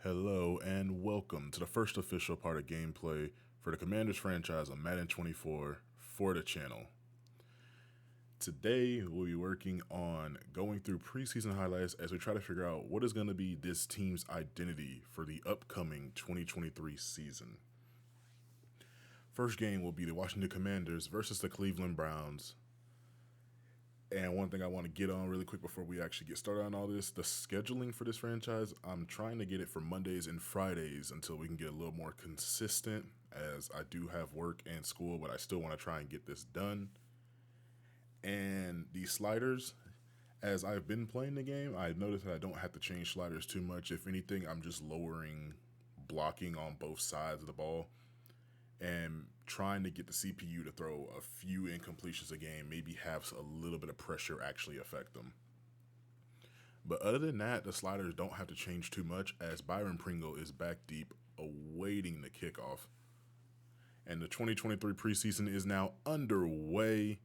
Hello and welcome to the first official part of gameplay for the Commanders franchise on Madden 24 for the channel. Today we'll be working on going through preseason highlights as we try to figure out what is going to be this team's identity for the upcoming 2023 season. First game will be the Washington Commanders versus the Cleveland Browns. And one thing I want to get on really quick before we actually get started on all this, the scheduling for this franchise, I'm trying to get it for Mondays and Fridays until we can get a little more consistent, as I do have work and school, but I still want to try and get this done. And these sliders, as I've been playing the game, I've noticed that I don't have to change sliders too much. If anything, I'm just lowering blocking on both sides of the ball and trying to get the CPU to throw a few incompletions a game, maybe have a little bit of pressure actually affect them. But other than that, the sliders don't have to change too much, as Byron Pringle is back deep awaiting the kickoff. And the 2023 preseason is now underway.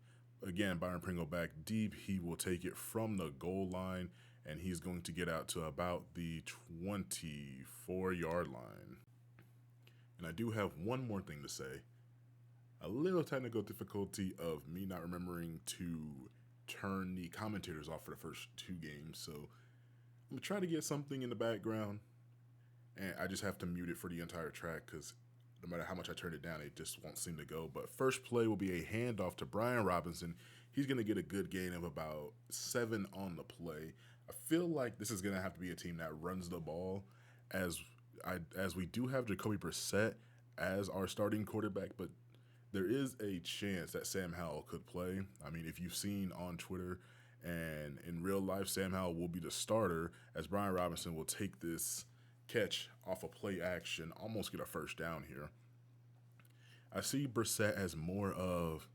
Again, Byron Pringle back deep. He will take it from the goal line, and he's going to get out to about the 24-yard line. And I do have one more thing to say. A little technical difficulty of me not remembering to turn the commentators off for the first two games. So I'm going to try to get something in the background, and I just have to mute it for the entire track because no matter how much I turn it down, it just won't seem to go. But first play will be a handoff to Brian Robinson. He's going to get a good gain of about 7 on the play. I feel like this is going to have to be a team that runs the ball, as we do have Jacoby Brissett as our starting quarterback, but there is a chance that Sam Howell could play. I mean, if you've seen on Twitter and in real life, Sam Howell will be the starter, as Brian Robinson will take this catch off a play action, almost get a first down here. I see Brissett as more of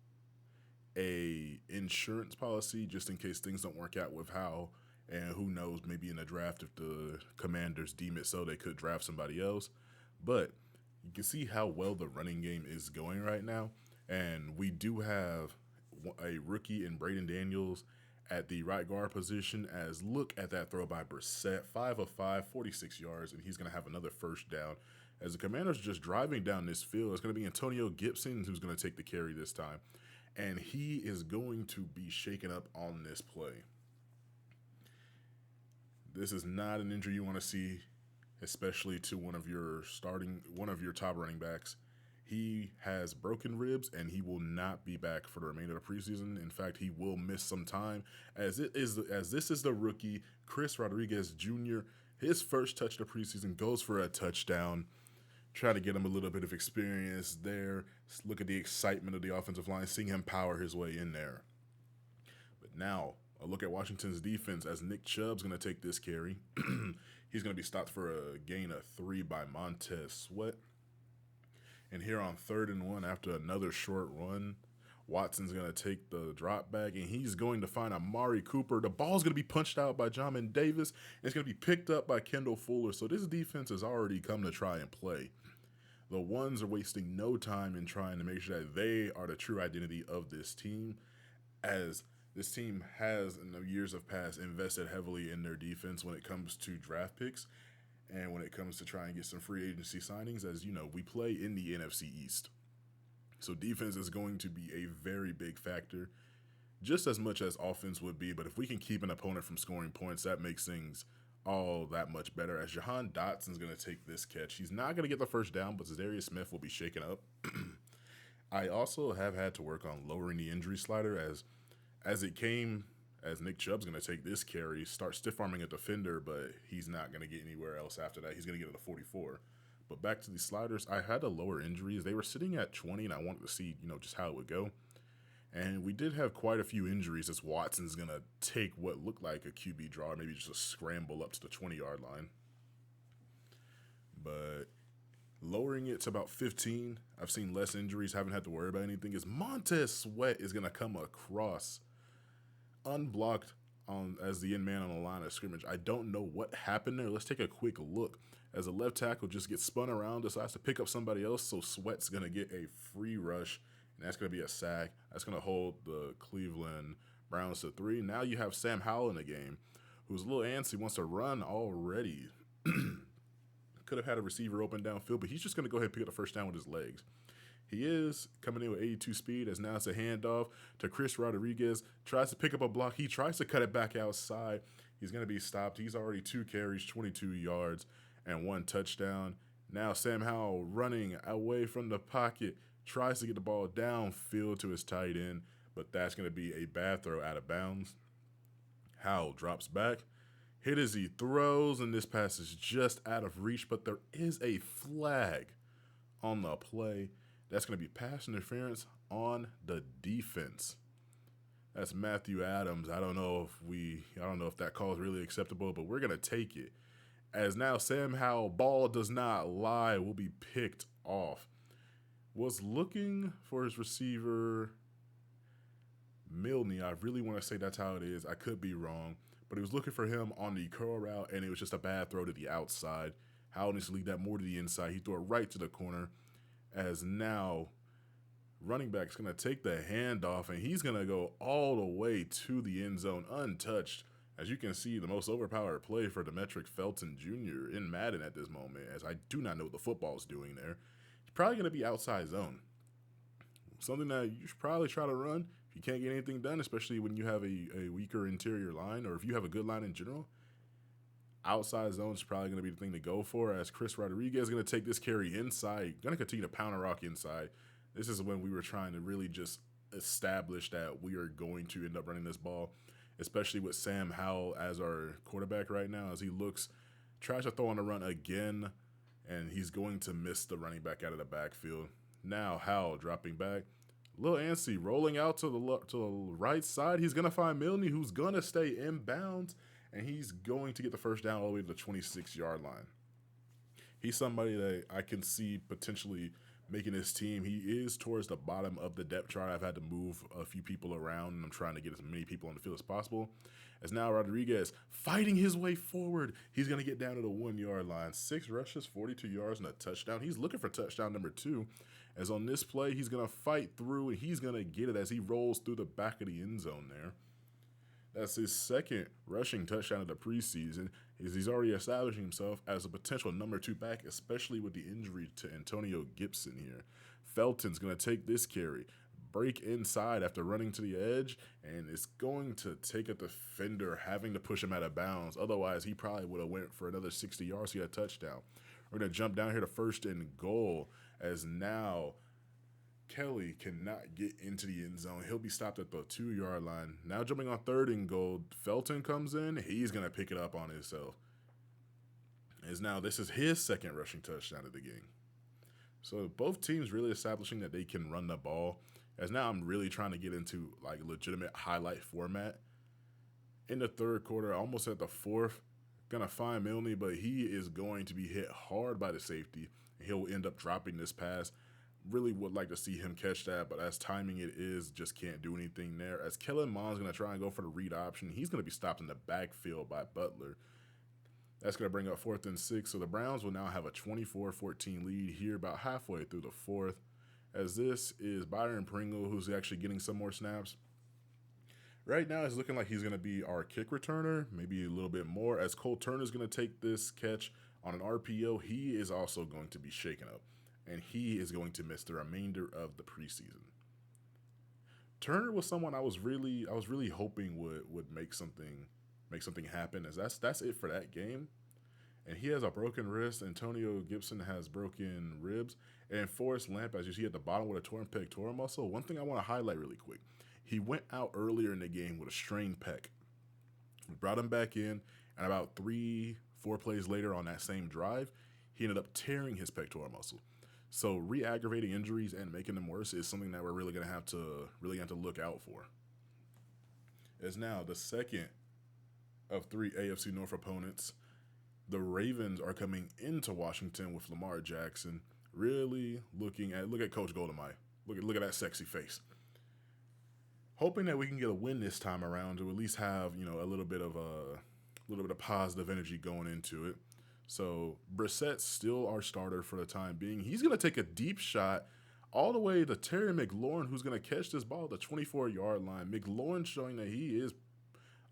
a insurance policy just in case things don't work out with Howell. And who knows, maybe in the draft, if the Commanders deem it so, they could draft somebody else. But you can see how well the running game is going right now. And we do have a rookie in Braden Daniels at the right guard position, as look at that throw by Brissett, 5 of 5, 46 yards, and he's going to have another first down. As the Commanders are just driving down this field, it's going to be Antonio Gibson who's going to take the carry this time. And he is going to be shaken up on this play. This is not an injury you want to see, especially to one of your top running backs. He has broken ribs, and he will not be back for the remainder of the preseason. In fact, he will miss some time, as this is the rookie, Chris Rodriguez Jr. His first touch of the preseason goes for a touchdown. Try to get him a little bit of experience there. Look at the excitement of the offensive line, seeing him power his way in there. But now, a look at Washington's defense, as Nick Chubb's going to take this carry. He's going to be stopped for a gain of 3 by Montez Sweat. And here on 3rd and 1, after another short run, Watson's going to take the drop back, and he's going to find Amari Cooper. The ball's going to be punched out by Jamin Davis, and it's going to be picked up by Kendall Fuller. So this defense has already come to try and play. The ones are wasting no time in trying to make sure that they are the true identity of this team, as this team has, in the years of past, invested heavily in their defense when it comes to draft picks and when it comes to trying to get some free agency signings. As you know, we play in the NFC East. So defense is going to be a very big factor, just as much as offense would be. But if we can keep an opponent from scoring points, that makes things all that much better, as Jahan Dotson's going to take this catch. He's not going to get the first down, but Zadarius Smith will be shaken up. I also have had to work on lowering the injury slider, as it came, as Nick Chubb's going to take this carry, start stiff-arming a defender, but he's not going to get anywhere else after that. He's going to get to the 44. But back to the sliders, I had to lower injuries. They were sitting at 20, and I wanted to see, just how it would go. And we did have quite a few injuries, as Watson's going to take what looked like a QB draw, maybe just a scramble up to the 20-yard line. But lowering it to about 15, I've seen less injuries, haven't had to worry about anything, is Montez Sweat is going to come across unblocked as the end man on the line of scrimmage. I don't know what happened there. Let's take a quick look, as a left tackle just gets spun around, decides to pick up somebody else, so Sweat's going to get a free rush, and that's going to be a sack. That's going to hold the Cleveland Browns to 3. Now you have Sam Howell in the game, who's a little antsy, wants to run already. could have had a receiver open downfield, but he's just going to go ahead and pick up the first down with his legs. He is coming in with 82 speed, as now it's a handoff to Chris Rodriguez. Tries to pick up a block. He tries to cut it back outside. He's going to be stopped. He's already 2 carries, 22 yards, and 1 touchdown. Now Sam Howell running away from the pocket. Tries to get the ball downfield to his tight end, but that's going to be a bad throw out of bounds. Howell drops back. Hit as he throws, and this pass is just out of reach, but there is a flag on the play. That's going to be pass interference on the defense. That's Matthew Adams. I don't know if that call is really acceptable, but we're going to take it. As now Sam Howell, ball does not lie, will be picked off. Was looking for his receiver, Milne. I really want to say that's how it is. I could be wrong, but he was looking for him on the curl route, and it was just a bad throw to the outside. Howell needs to lead that more to the inside. He threw it right to the corner. As now running back's going to take the handoff, and he's going to go all the way to the end zone untouched. As you can see, the most overpowered play for Demetric Felton Jr. in Madden at this moment, as I do not know what the football is doing there. He's probably going to be outside zone. Something that you should probably try to run if you can't get anything done, especially when you have a weaker interior line, or if you have a good line in general. Outside zone is probably going to be the thing to go for, as Chris Rodriguez is going to take this carry inside. Going to continue to pound and rock inside. This is when we were trying to really just establish that we are going to end up running this ball, especially with Sam Howell as our quarterback right now, as he tries to throw on the run again, and he's going to miss the running back out of the backfield. Now Howell dropping back. Lil Anstey rolling out to the right side. He's going to find Milne, who's going to stay inbounds, and he's going to get the first down all the way to the 26-yard line. He's somebody that I can see potentially making his team. He is towards the bottom of the depth chart. I've had to move a few people around, and I'm trying to get as many people on the field as possible. As now Rodriguez fighting his way forward. He's going to get down to the 1-yard line. 6 rushes, 42 yards, and a touchdown. He's looking for touchdown number 2. As on this play, he's going to fight through, and he's going to get it as he rolls through the back of the end zone there. That's his second rushing touchdown of the preseason. He's already establishing himself as a potential number 2 back, especially with the injury to Antonio Gibson here. Felton's going to take this carry, break inside after running to the edge, and it's going to take a defender having to push him out of bounds. Otherwise, he probably would have went for another 60 yards to get a touchdown. We're going to jump down here to 1st and goal, as now Kelly cannot get into the end zone. He'll be stopped at the 2-yard line. Now jumping on 3rd and goal, Felton comes in. He's going to pick it up on himself. As now this is his second rushing touchdown of the game. So both teams really establishing that they can run the ball. As now I'm really trying to get into like legitimate highlight format. In the 3rd quarter, almost at the 4th, going to find Milne, but he is going to be hit hard by the safety. He'll end up dropping this pass. Really would like to see him catch that, but as timing it is, just can't do anything there. As Kellen Mond's going to try and go for the read option, he's going to be stopped in the backfield by Butler. That's going to bring up 4th and 6, so the Browns will now have a 24-14 lead here about halfway through the 4th. As this is Byron Pringle, who's actually getting some more snaps. Right now, it's looking like he's going to be our kick returner, maybe a little bit more. As Cole Turner's going to take this catch on an RPO, he is also going to be shaken up, and he is going to miss the remainder of the preseason. Turner was someone I was really hoping would make something happen, as that's it for that game. And he has a broken wrist. Antonio Gibson has broken ribs, and Forrest Lamp, as you see at the bottom, with a torn pectoral muscle. One thing I want to highlight really quick: he went out earlier in the game with a strained pec. We brought him back in, and about 3-4 plays later on that same drive, he ended up tearing his pectoral muscle. So re-aggravating injuries and making them worse is something that we're really going to have to look out for. As now the second of 3 AFC North opponents, the Ravens are coming into Washington with Lamar Jackson. Really look at Coach Goldamite. Look at that sexy face. Hoping that we can get a win this time around, to at least have a little bit of positive energy going into it. So Brissett's still our starter for the time being. He's going to take a deep shot all the way to Terry McLaurin, who's going to catch this ball at the 24-yard line. McLaurin showing that he is,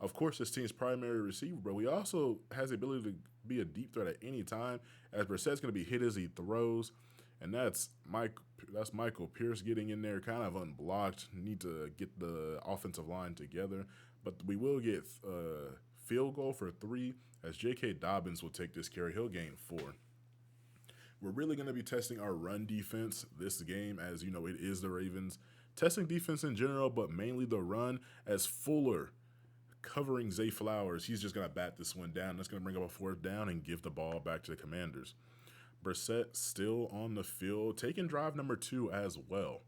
of course, this team's primary receiver, but he also has the ability to be a deep threat at any time, as Brissett's going to be hit as he throws. And that's Michael Pierce getting in there kind of unblocked. Need to get the offensive line together. But we will get a field goal for 3, as J.K. Dobbins will take this carry. He'll gain 4. We're really going to be testing our run defense this game, as you know, it is the Ravens. Testing defense in general, but mainly the run, as Fuller covering Zay Flowers. He's just going to bat this one down. That's going to bring up a 4th down and give the ball back to the Commanders. Brissett still on the field, taking drive number 2 as well.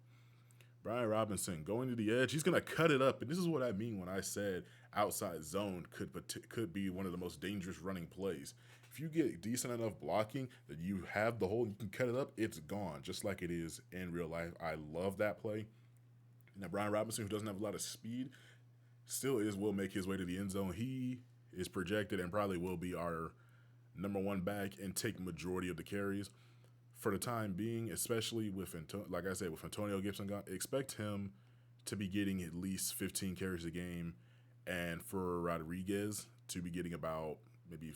Brian Robinson going to the edge. He's going to cut it up, and this is what I mean when I said outside zone could be one of the most dangerous running plays. If you get decent enough blocking that you have the hole, you can cut it up, it's gone, just like it is in real life. I love that play. Now, Brian Robinson, who doesn't have a lot of speed, will make his way to the end zone. He is projected and probably will be our number 1 back and take majority of the carries for the time being, especially with, like I said, with Antonio Gibson gone. Expect him to be getting at least 15 carries a game, and for Rodriguez to be getting about maybe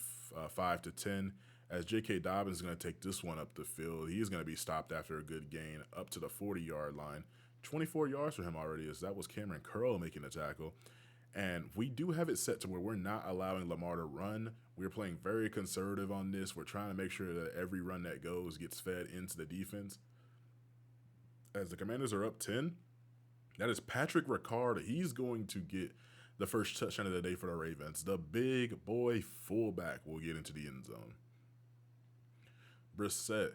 5 to 10, as J.K. Dobbins is going to take this one up the field. He is going to be stopped after a good gain up to the 40-yard line. 24 yards for him already, as that was Cameron Curl making the tackle. And we do have it set to where we're not allowing Lamar to run. We're playing very conservative on this. We're trying to make sure that every run that goes gets fed into the defense. As the Commanders are up 10, that is Patrick Ricard. He's going to get the first touchdown of the day for the Ravens. The big boy fullback will get into the end zone. Brissett,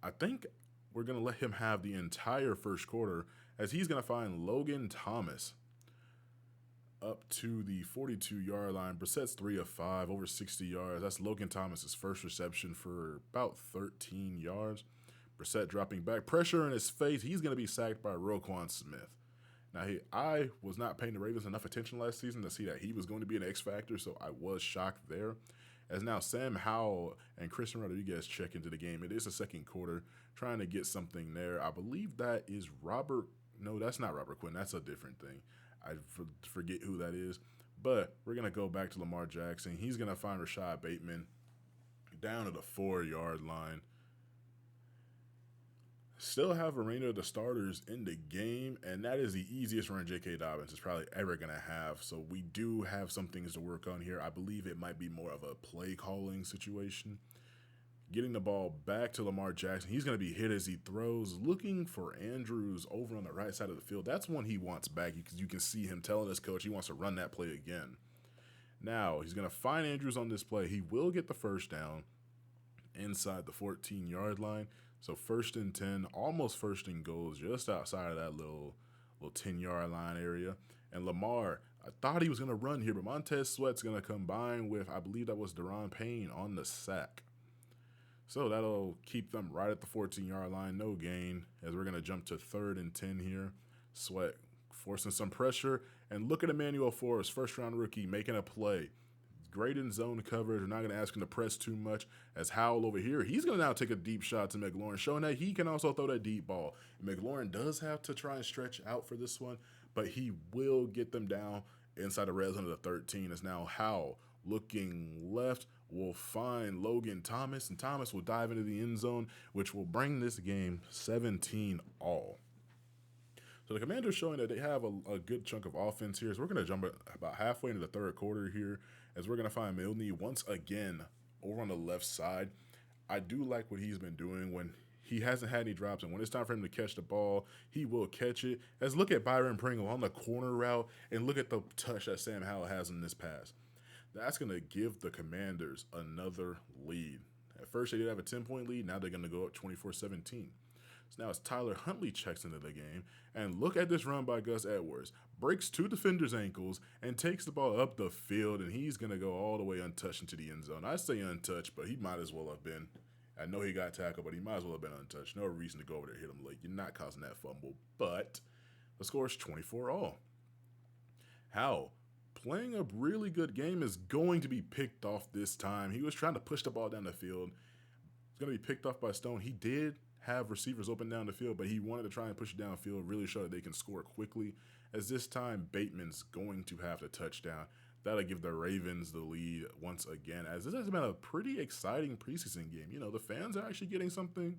I think we're going to let him have the entire first quarter, as he's going to find Logan Thomas up to the 42-yard line. Brissett's 3 of 5, over 60 yards. That's Logan Thomas's first reception for about 13 yards. Brissett dropping back, pressure in his face. He's going to be sacked by Roquan Smith. Now, I was not paying the Ravens enough attention last season to see that he was going to be an X factor, so I was shocked there. As now Sam Howell and Christian Rodriguez check into the game. It is the second quarter, trying to get something there. I believe that is Robert. No, that's not Robert Quinn. That's a different thing. I forget who that is. But we're going to go back to Lamar Jackson. He's going to find Rashad Bateman down at the 4-yard line. Still have a remainder of the starters in the game, and that is the easiest run J.K. Dobbins is probably ever going to have. So we do have some things to work on here. I believe it might be more of a play calling situation. Getting the ball back to Lamar Jackson. He's going to be hit as he throws, looking for Andrews over on the right side of the field. That's one he wants back, because you can see him telling his coach he wants to run that play again. Now, he's going to find Andrews on this play. He will get the first down inside the 14-yard line. So 1st and 10, almost 1st and goals, just outside of that little 10-yard line area. And Lamar, I thought he was going to run here, but Montez Sweat's going to combine with, I believe that was Deron Payne on the sack. So that'll keep them right at the 14-yard line, no gain, as we're going to jump to 3rd and 10 here. Sweat forcing some pressure, and look at Emmanuel Forrest, first-round rookie, making a play. Great in zone coverage. We're not going to ask him to press too much. As Howell over here, he's going to now take a deep shot to McLaurin, showing that he can also throw that deep ball. McLaurin does have to try and stretch out for this one, but he will get them down inside the red zone of the 13. As now Howell looking left will find Logan Thomas, and Thomas will dive into the end zone, which will bring this game 17 all. So the Commanders showing that they have a good chunk of offense here. So we're going to jump about halfway into the 3rd quarter here, as we're going to find Milne once again over on the left side. I do like what he's been doing when he hasn't had any drops, and when it's time for him to catch the ball, he will catch it. As look at Byron Pringle on the corner route, and look at the touch that Sam Howell has in this pass. That's going to give the Commanders another lead. At first, they did have a 10-point lead. Now they're going to go up 24-17. So now it's Tyler Huntley checks into the game. And look at this run by Gus Edwards. Breaks 2 defenders' ankles and takes the ball up the field, and he's going to go all the way untouched into the end zone. I say untouched, but he might as well have been. I know he got tackled, but he might as well have been untouched. No reason to go over there and hit him late. You're not causing that fumble. But the score is 24 all. How? Playing a really good game, is going to be picked off this time. He was trying to push the ball down the field. It's going to be picked off by Stone. He did have receivers open down the field, but he wanted to try and push it downfield, really show that they can score quickly. As this time, Bateman's going to have the touchdown. that'll give the Ravens the lead once again, as this has been a pretty exciting preseason game. You know, the fans are actually getting something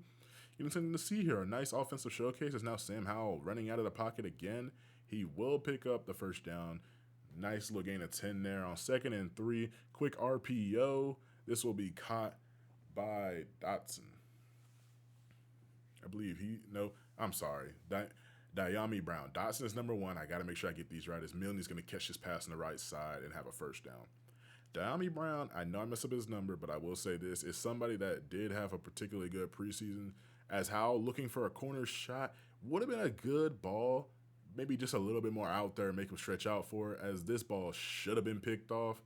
to see here. A nice offensive showcase is now Sam Howell running out of the pocket again. He will pick up the first down. Nice little gain of 10 there on 2nd and 3. Quick RPO. This will be caught by Dotson. I believe I'm sorry. Diami Brown. Dotson is number 1. I got to make sure I get these right, as Milne's going to catch his pass on the right side and have a first down. Diami Brown, I know I messed up his number, but I will say this, is somebody that did have a particularly good preseason, as Howell looking for a corner shot would have been a good ball, maybe just a little bit more out there, make him stretch out for it, as this ball should have been picked off,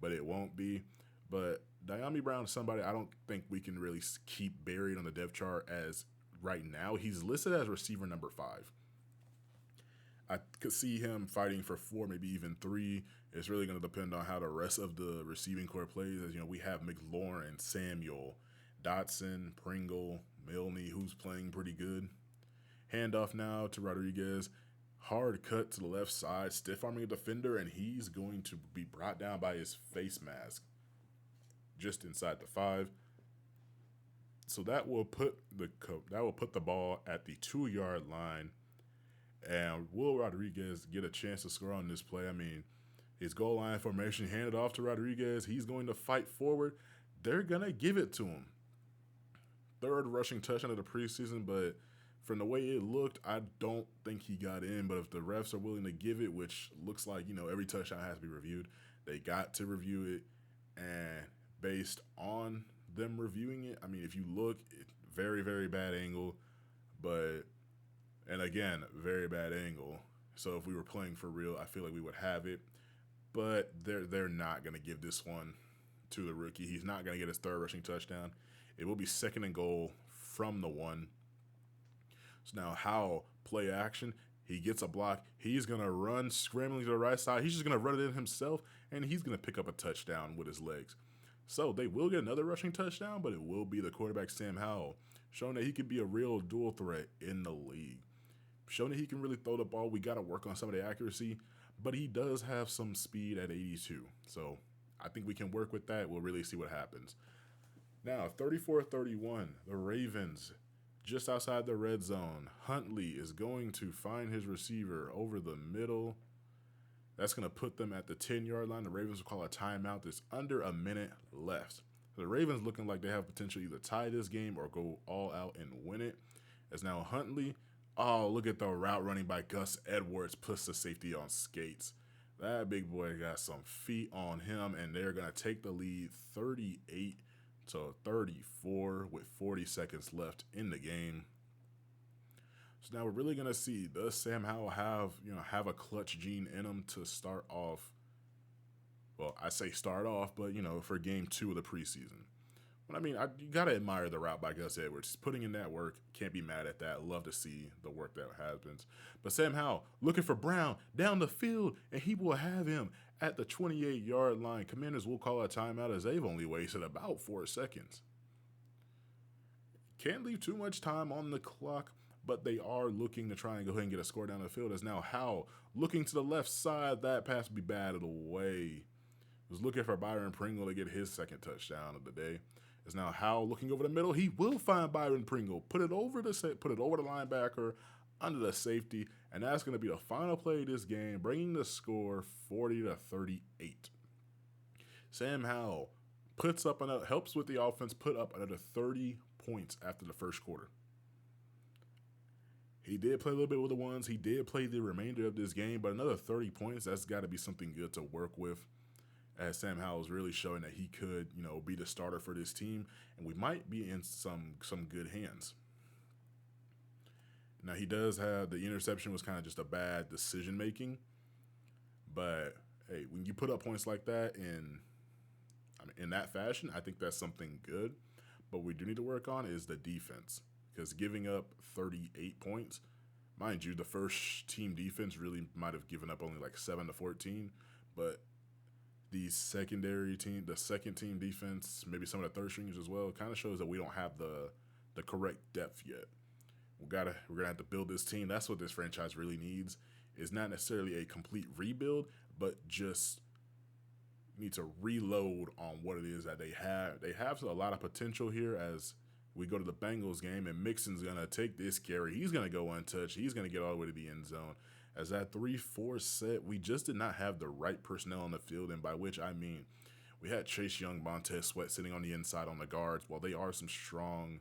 but it won't be. But Diami Brown is somebody I don't think we can really keep buried on the depth chart, as right now he's listed as receiver number 5. I could see him fighting for 4, maybe even 3. It's really going to depend on how the rest of the receiving core plays. As you know, we have McLaurin, Samuel, Dotson, Pringle, Milne, who's playing pretty good. Handoff now to Rodriguez. Hard cut to the left side, stiff arming a defender, and he's going to be brought down by his face mask just inside the 5. So that will put the ball at the 2-yard line. And will Rodriguez get a chance to score on this play? I mean, his goal line formation handed off to Rodriguez. He's going to fight forward. They're going to give it to him. 3rd rushing touchdown of the preseason, but from the way it looked, I don't think he got in. But if the refs are willing to give it, which looks like, every touchdown has to be reviewed, they got to review it. And based on them reviewing it, I mean, if you look, very, very bad angle, and again, very bad angle. So if we were playing for real, I feel like we would have it. But they're not going to give this one to the rookie. He's not going to get his 3rd rushing touchdown. It will be 2nd and goal from the 1. So now Howell, play action. He gets a block. He's going to run, scrambling to the right side. He's just going to run it in himself, and he's going to pick up a touchdown with his legs. So they will get another rushing touchdown, but it will be the quarterback, Sam Howell, showing that he could be a real dual threat in the league. Showing that he can really throw the ball. We got to work on some of the accuracy, but he does have some speed at 82. So I think we can work with that. We'll really see what happens. Now, 34-31, the Ravens just outside the red zone. Huntley is going to find his receiver over the middle. That's going to put them at the 10-yard line. The Ravens will call a timeout. There's under a minute left. The Ravens looking like they have potential either tie this game or go all out and win it. As now Huntley, look at the route running by Gus Edwards, puts the safety on skates. That big boy got some feet on him, and they're going to take the lead 38-34 with 40 seconds left in the game. So now we're really going to see, does Sam Howell have a clutch gene in him to start off? Well, I say start off, but, for game 2 of the preseason. But, I mean, you got to admire the route by Gus Edwards. He's putting in that work. Can't be mad at that. Love to see the work that happens. But Sam Howell looking for Brown down the field, and he will have him at the 28-yard line. Commanders will call a timeout, as they've only wasted about 4 seconds. Can't leave too much time on the clock, but they are looking to try and go ahead and get a score down the field. As now Howell looking to the left side. That pass will be batted away. Was looking for Byron Pringle to get his 2nd touchdown of the day. As now Howell looking over the middle. He will find Byron Pringle. Put it over the linebacker, under the safety, and that's going to be the final play of this game, bringing the score 40-38. Sam Howell helps with the offense, put up another 30 points after the first quarter. He did play a little bit with the ones. He did play the remainder of this game, but another 30 points, that's got to be something good to work with, as Sam Howell is really showing that he could, be the starter for this team, and we might be in some good hands. Now, he does have, the interception was kind of just a bad decision-making, but, hey, when you put up points like that in that fashion, I think that's something good. But what we do need to work on is the defense, because giving up 38 points, mind you, the first team defense really might have given up only like 7-14, but the second team defense, maybe some of the third stringers as well, kind of shows that we don't have the correct depth yet. We're gonna have to build this team. That's what this franchise really needs. Is not necessarily a complete rebuild, but just need to reload on what it is that they have. They have a lot of potential here as we go to the Bengals game, and Mixon's going to take this carry. He's going to go untouched. He's going to get all the way to the end zone. As that 3-4 set, we just did not have the right personnel on the field, and by which I mean we had Chase Young, Montez Sweat sitting on the inside on the guards. While they are some strong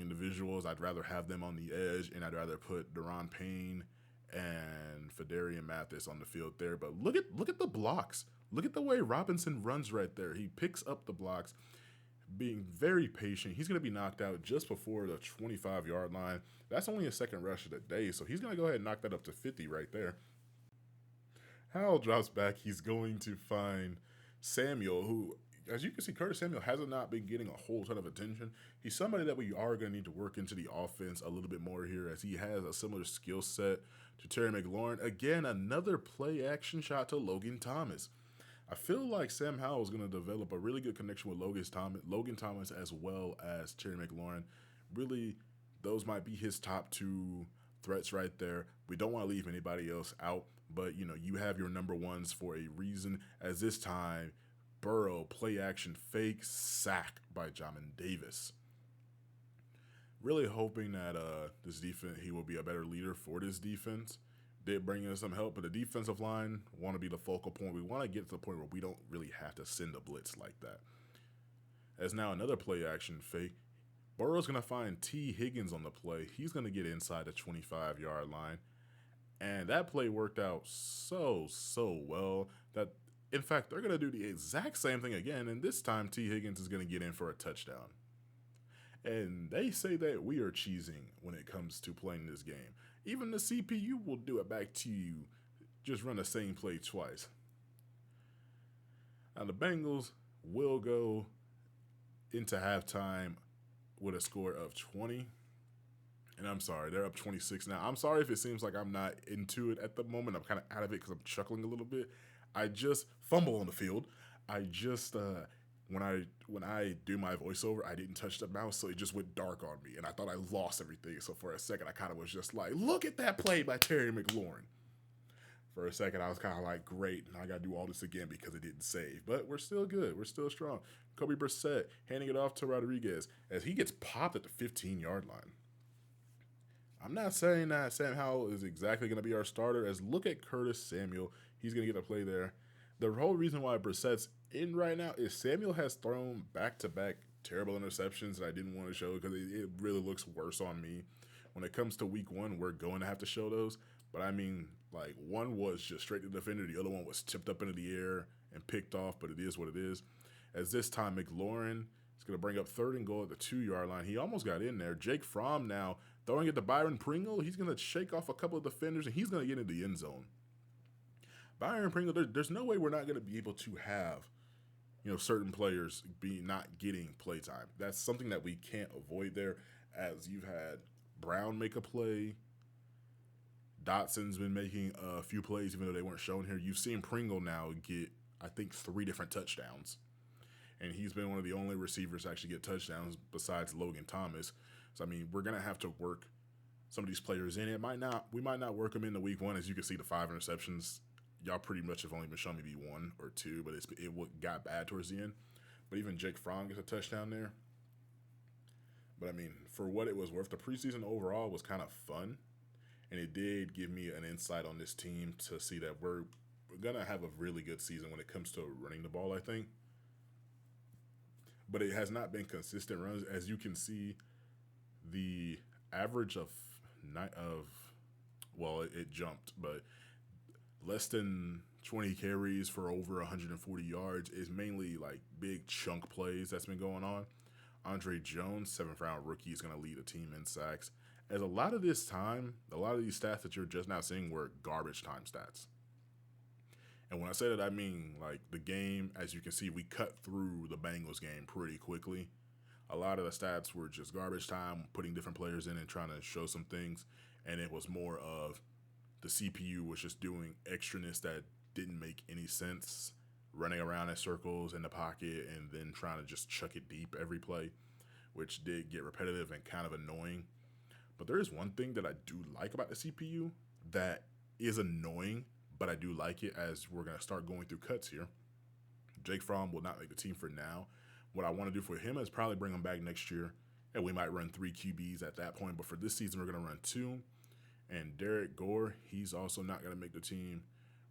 individuals, I'd rather have them on the edge, and I'd rather put Deron Payne and Fedarian Mathis on the field there. But look at the blocks. Look at the way Robinson runs right there. He picks up the blocks, being very patient. He's going to be knocked out just before the 25-yard line. That's only a second rush of the day, so he's going to go ahead and knock that up to 50 right there. Howell drops back. He's going to find Samuel, who, as you can see, Curtis Samuel hasn't not been getting a whole ton of attention. He's somebody that we are going to need to work into the offense a little bit more here, as he has a similar skill set to Terry McLaurin. Again, another play action shot to Logan Thomas. I feel like Sam Howell is going to develop a really good connection with Logan Thomas as well as Terry McLaurin. Really, those might be his top two threats right there. We don't want to leave anybody else out, but you have your number ones for a reason, as this time Burrow, play action fake, sack by Jamin Davis. Really hoping that this defense, he will be a better leader for this defense. Did bring in some help, but the defensive line want to be the focal point. We want to get to the point where we don't really have to send a blitz like that. As now another play action fake. Burrow's going to find T. Higgins on the play. He's going to get inside the 25-yard line. And that play worked out so well that, in fact, they're going to do the exact same thing again, and this time T. Higgins is going to get in for a touchdown. And they say that we are cheesing when it comes to playing this game. Even the CPU will do it back to you. Just run the same play twice. Now the Bengals will go into halftime with a score of 20. And I'm sorry, they're up 26 now. I'm sorry if it seems like I'm not into it at the moment. I'm kind of out of it because I'm chuckling a little bit. I just fumble on the field. I just when I do my voiceover, I didn't touch the mouse, so it just went dark on me, and I thought I lost everything. So for a second, I kind of was just like, "Look at that play by Terry McLaurin." For a second, I was kind of like, "Great, now I got to do all this again because it didn't save." But we're still good. We're still strong. Kobe Brissett handing it off to Rodriguez as he gets popped at the 15-yard line. I'm not saying that Sam Howell is exactly going to be our starter, as look at Curtis Samuel. He's going to get a play there. The whole reason why Brissett's in right now is Samuel has thrown back-to-back terrible interceptions that I didn't want to show because it really looks worse on me. When it comes to week one, we're going to have to show those. But I mean, like, one was just straight to the defender. The other one was tipped up into the air and picked off, but it is what it is. As this time, McLaurin is going to bring up 3rd and goal at the 2-yard line. He almost got in there. Jake Fromm now throwing it to Byron Pringle. He's going to shake off a couple of defenders, and he's going to get into the end zone. Byron Pringle, there's no way we're not going to be able to have, certain players be not getting playtime. That's something that we can't avoid there, as you've had Brown make a play. Dotson's been making a few plays, even though they weren't shown here. You've seen Pringle now get, I think, 3 different touchdowns. And he's been one of the only receivers to actually get touchdowns besides Logan Thomas. So, I mean, we're going to have to work some of these players in. We might not work them into week one. As you can see, the 5 interceptions, y'all pretty much have only been showing maybe 1 or 2, but it got bad towards the end. But even Jake Fromm gets a touchdown there. But, I mean, for what it was worth, the preseason overall was kind of fun. And it did give me an insight on this team to see that we're going to have a really good season when it comes to running the ball, I think. But it has not been consistent runs. As you can see, the average it jumped, but less than 20 carries for over 140 yards is mainly like big chunk plays that's been going on. Andre Jones, 7th-round rookie, is going to lead the team in sacks. As a lot of these stats that you're just now seeing were garbage time stats. And when I say that, I mean, like, the game, as you can see, we cut through the Bengals game pretty quickly. A lot of the stats were just garbage time, putting different players in and trying to show some things. And it was more of the CPU was just doing extraness that didn't make any sense, running around in circles in the pocket and then trying to just chuck it deep every play, which did get repetitive and kind of annoying. But there is one thing that I do like about the CPU that is annoying, but I do like it as we're going to start going through cuts here. Jake Fromm will not make the team for now. What I want to do for him is probably bring him back next year, and we might run 3 QBs at that point. But for this season, we're going to run 2. And Derek Gore, he's also not going to make the team.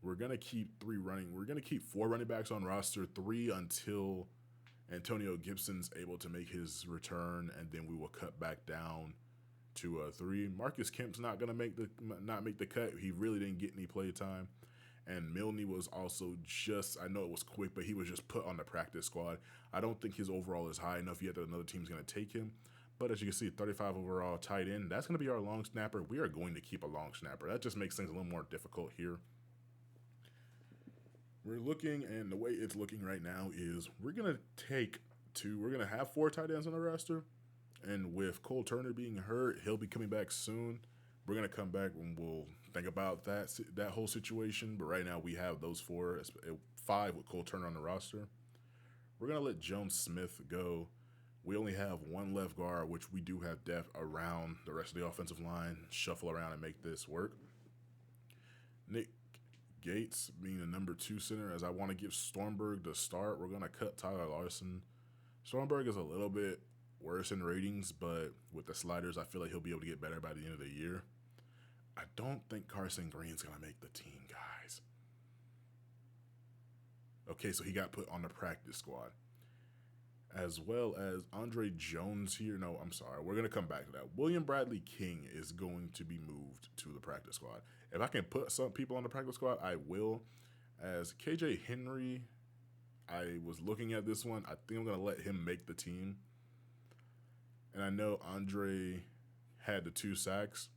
We're going to keep 3 running. We're going to keep 4 running backs on roster, 3 until Antonio Gibson's able to make his return, and then we will cut back down to 3. Marcus Kemp's not going to not make the cut. He really didn't get any play time. And Milne was also I know it was quick, but he was just put on the practice squad. I don't think his overall is high enough yet that another team's going to take him. But as you can see, 35 overall tight end. That's going to be our long snapper. We are going to keep a long snapper. That just makes things a little more difficult here. We're looking, and the way it's looking right now is we're going to have 4 tight ends on the roster. And with Cole Turner being hurt, he'll be coming back soon. We're going to come back and we'll think about that whole situation. But right now we have those 5 with Cole Turner on the roster. We're going to let Jones Smith go. We only have 1 left guard, which we do have depth around the rest of the offensive line. Shuffle around and make this work. Nick Gates being the number 2 center, as I want to give Stormberg the start. We're going to cut Tyler Larson. Stormberg is a little bit worse in ratings, but with the sliders, I feel like he'll be able to get better by the end of the year. I don't think Carson Green's going to make the team, guys. Okay, so he got put on the practice squad. As well as Andre Jones here. No, I'm sorry. We're going to come back to that. William Bradley King is going to be moved to the practice squad. If I can put some people on the practice squad, I will. As KJ Henry, I was looking at this one. I think I'm going to let him make the team. And I know Andre had the 2 sacks,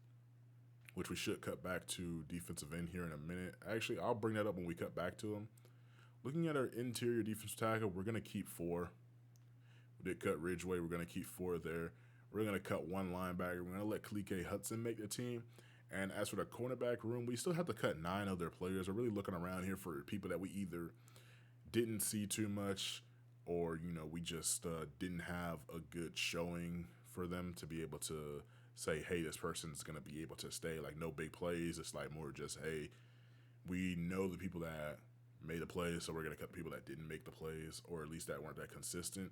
which we should cut back to defensive end here in a minute. Actually, I'll bring that up when we cut back to him. Looking at our interior defensive tackle, we're going to keep 4. We did cut Ridgeway. We're going to keep 4 there. We're going to cut 1 linebacker. We're going to let Kalike Hudson make the team. And as for the cornerback room, we still have to cut 9 other players. We're really looking around here for people that we either didn't see too much, or, we just didn't have a good showing for them to be able to say, hey, this person's going to be able to stay. Like, no big plays. It's like more just, hey, we know the people that made the plays, so we're going to cut the people that didn't make the plays, or at least that weren't that consistent.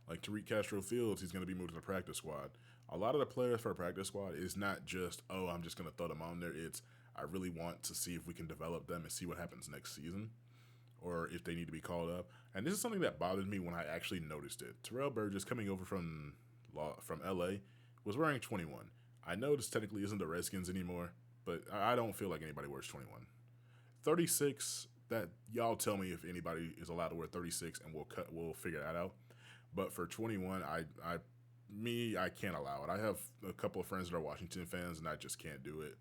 Like Tariq Castro Fields, he's going to be moved to the practice squad. A lot of the players for the practice squad is not just, oh, I'm just going to throw them on there. It's, I really want to see if we can develop them and see what happens next season, or if they need to be called up. And this is something that bothered me when I actually noticed it. Terrell Burgess, coming over from LA, was wearing 21. I know this technically isn't the Redskins anymore, but I don't feel like anybody wears 21. 36, that y'all tell me if anybody is allowed to wear 36, and we'll figure that out. But for 21, I can't allow it. I have a couple of friends that are Washington fans, and I just can't do it.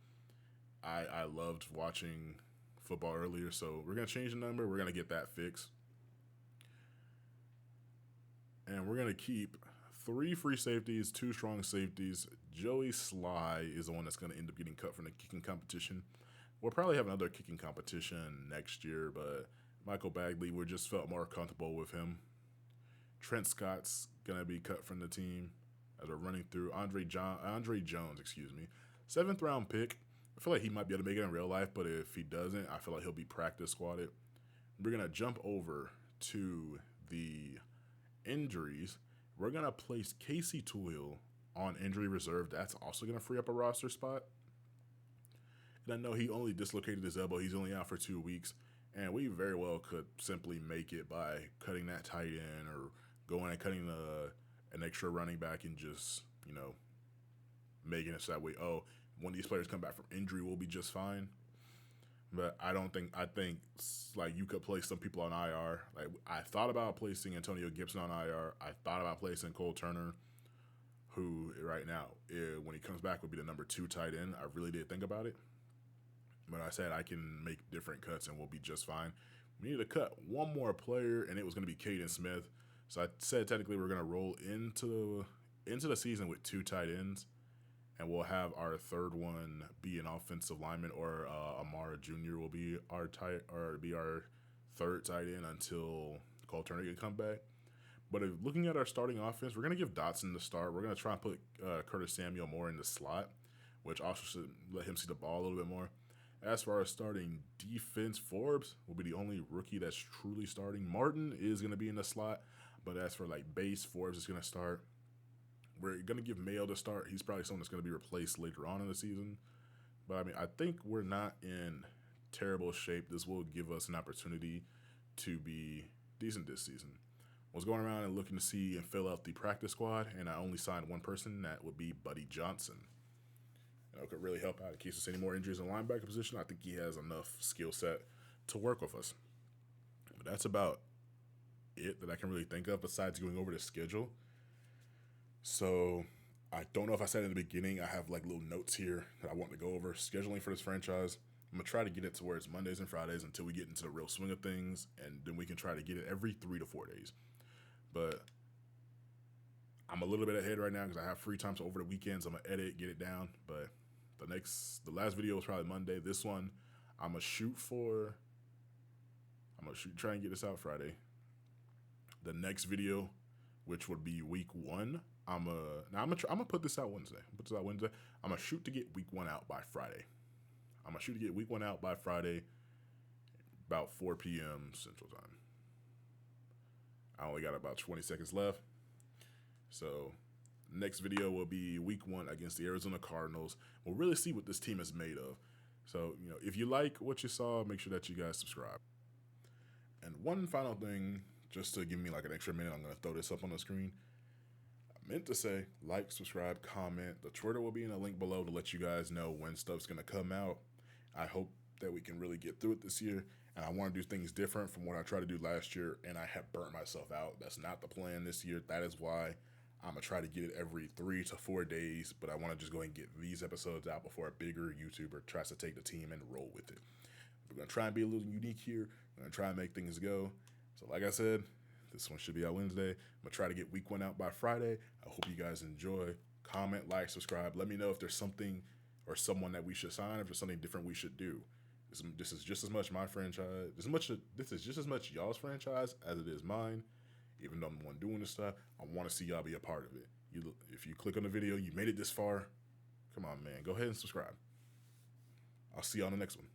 I loved watching football earlier, so we're going to change the number. We're going to get that fixed. And we're going to keep 3 free safeties, 2 strong safeties. Joey Sly is the one that's going to end up getting cut from the kicking competition. We'll probably have another kicking competition next year, but Michael Bagley, we just felt more comfortable with him. Trent Scott's going to be cut from the team as we're running through. Andre Jones, 7th round pick. I feel like he might be able to make it in real life, but if he doesn't, I feel like he'll be practice squatted. We're going to jump over to the injuries. We're going to place Casey Toohill on injury reserve. That's also going to free up a roster spot. And I know he only dislocated his elbow. He's only out for 2 weeks. And we very well could simply make it by cutting that tight end or going and cutting an extra running back and just, making it so that way, when these players come back from injury, we'll be just fine. But I think like you could place some people on IR. Like I thought about placing Antonio Gibson on IR. I thought about placing Cole Turner, who right now, when he comes back, will be the number 2 tight end. I really did think about it. But I said I can make different cuts and we'll be just fine. We needed to cut 1 more player, and it was going to be Caden Smith. So I said technically we're going to roll into the season with 2 tight ends, and we'll have our 3rd one be an offensive lineman, or Amara Jr. will be our 3rd tight end until Cole Turner can come back. But looking at our starting offense, we're going to give Dotson the start. We're going to try and put Curtis Samuel more in the slot, which also should let him see the ball a little bit more. As far as starting defense, Forbes will be the only rookie that's truly starting. Martin is going to be in the slot, but as for like base, Forbes is going to start. We're going to give Mayo to start. He's probably someone that's going to be replaced later on in the season. But I mean, I think we're not in terrible shape. This will give us an opportunity to be decent this season. I was going around and looking to see and fill out the practice squad, and I only signed one person. That would be Buddy Johnson. Could really help out in case there's any more injuries in the linebacker position. I think he has enough skill set to work with us. But that's about it that I can really think of besides going over the schedule. So I don't know if I said in the beginning, I have like little notes here that I want to go over. Scheduling for this franchise, I'm going to try to get it to where it's Mondays and Fridays until we get into the real swing of things, and then we can try to get it every 3 to 4 days. But I'm a little bit ahead right now because I have free time, so over the weekends I'm going to edit, get it down. But the last video was probably Monday. This one, I'm gonna try and get this out Friday. The next video, which would be week 1, I'm gonna put this out Wednesday. I'm gonna shoot to get week 1 out by Friday. About 4 p.m. Central Time. I only got about 20 seconds left, so. Next video will be week 1 against the Arizona Cardinals. We'll really see what this team is made of. So, if you like what you saw, make sure that you guys subscribe. And one final thing, just to give me like an extra minute, I'm going to throw this up on the screen. I meant to say, like, subscribe, comment. The Twitter will be in a link below to let you guys know when stuff's going to come out. I hope that we can really get through it this year. And I want to do things different from what I tried to do last year, and I have burnt myself out. That's not the plan this year. That is why I'm going to try to get it every 3 to 4 days, but I want to just go ahead and get these episodes out before a bigger YouTuber tries to take the team and roll with it. We're going to try and be a little unique here. We're going to try and make things go. So like I said, this one should be out Wednesday. I'm going to try to get week 1 out by Friday. I hope you guys enjoy. Comment, like, subscribe. Let me know if there's something or someone that we should sign, if there's something different we should do. This is just as much my franchise. This is just as much y'all's franchise as it is mine. Even though I'm the one doing this stuff, I want to see y'all be a part of it. If you click on the video, you made it this far, come on, man. Go ahead and subscribe. I'll see you on the next one.